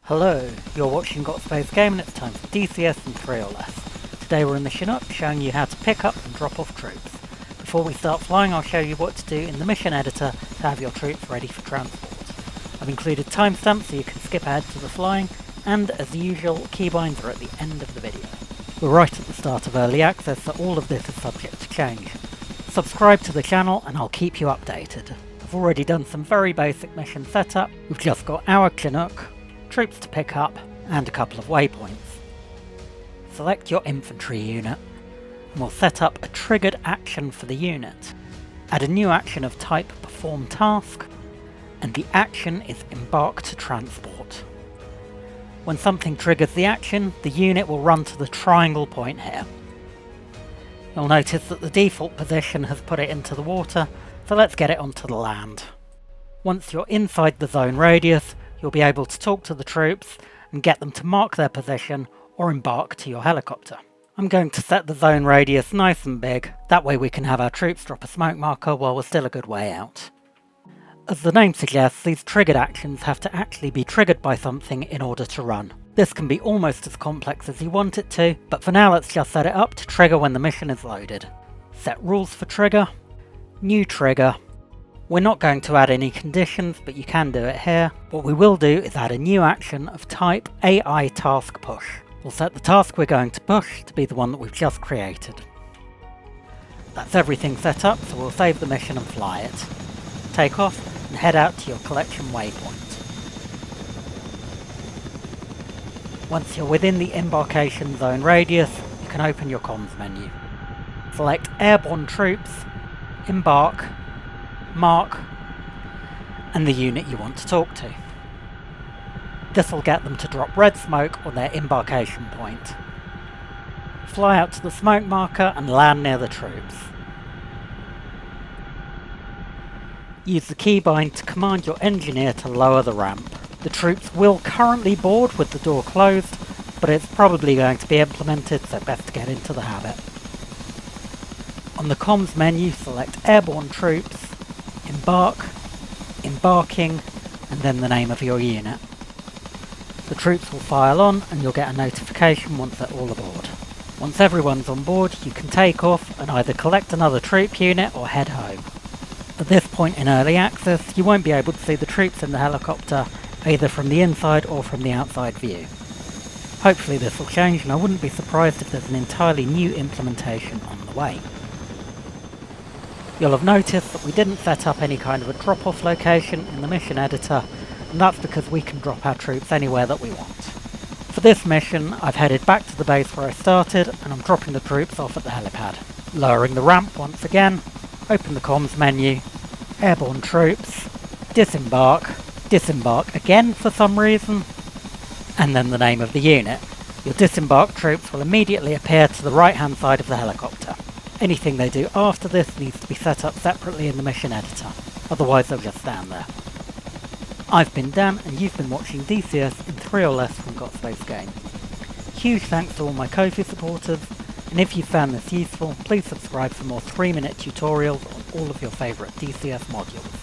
Hello, you're watching Got Space Game and it's time for DCS and 3 or less. Today we're in the Chinook showing you how to pick up and drop off troops. Before we start flying I'll show you what to do in the mission editor to have your troops ready for transport. I've included timestamps so you can skip ahead to the flying, and as usual keybinds are at the end of the video. We're right at the start of early access so all of this is subject to change. Subscribe to the channel and I'll keep you updated. I've already done some very basic mission setup. We've just got our Chinook, troops to pick up, and a couple of waypoints. Select your infantry unit, and we'll set up a triggered action for the unit. Add a new action of type perform task, and the action is embark to transport. When something triggers the action, the unit will run to the triangle point here. You'll notice that the default position has put it into the water, so let's get it onto the land. Once you're inside the zone radius, you'll be able to talk to the troops and get them to mark their position or embark to your helicopter. I'm going to set the zone radius nice and big, that way we can have our troops drop a smoke marker while we're still a good way out. As the name suggests, these triggered actions have to actually be triggered by something in order to run. This can be almost as complex as you want it to, but for now let's just set it up to trigger when the mission is loaded. Set rules for trigger, new trigger. We're not going to add any conditions, but you can do it here. What we will do is add a new action of type AI task push. We'll set the task we're going to push to be the one that we've just created. That's everything set up, so we'll save the mission and fly it. Take off and head out to your collection waypoint. Once you're within the embarkation zone radius, you can open your comms menu. Select airborne troops, embark, mark, and the unit you want to talk to. This will get them to drop red smoke on their embarkation point. Fly out to the smoke marker and land near the troops. Use the keybind to command your engineer to lower the ramp. The troops will currently board with the door closed, but it's probably going to be implemented, so best to get into the habit. On the comms menu, select airborne troops, embark, embarking, and then the name of your unit. The troops will file on and you'll get a notification once they're all aboard. Once everyone's on board, you can take off and either collect another troop unit or head home. At this point in early access, you won't be able to see the troops in the helicopter either from the inside or from the outside view. Hopefully this will change, and I wouldn't be surprised if there's an entirely new implementation on the way. You'll have noticed that we didn't set up any kind of a drop-off location in the mission editor, and that's because we can drop our troops anywhere that we want. For this mission, I've headed back to the base where I started, and I'm dropping the troops off at the helipad. Lowering the ramp once again, open the comms menu, airborne troops, disembark, disembark again for some reason, and then the name of the unit. Your disembarked troops will immediately appear to the right hand side of the helicopter. Anything they do after this needs to be set up separately in the mission editor, otherwise they'll just stand there. I've been Dan and you've been watching DCS in 3 or less from Got Space Game. Huge thanks to all my Ko-fi supporters, and if you found this useful, please subscribe for more 3-minute tutorials on all of your favourite DCS modules.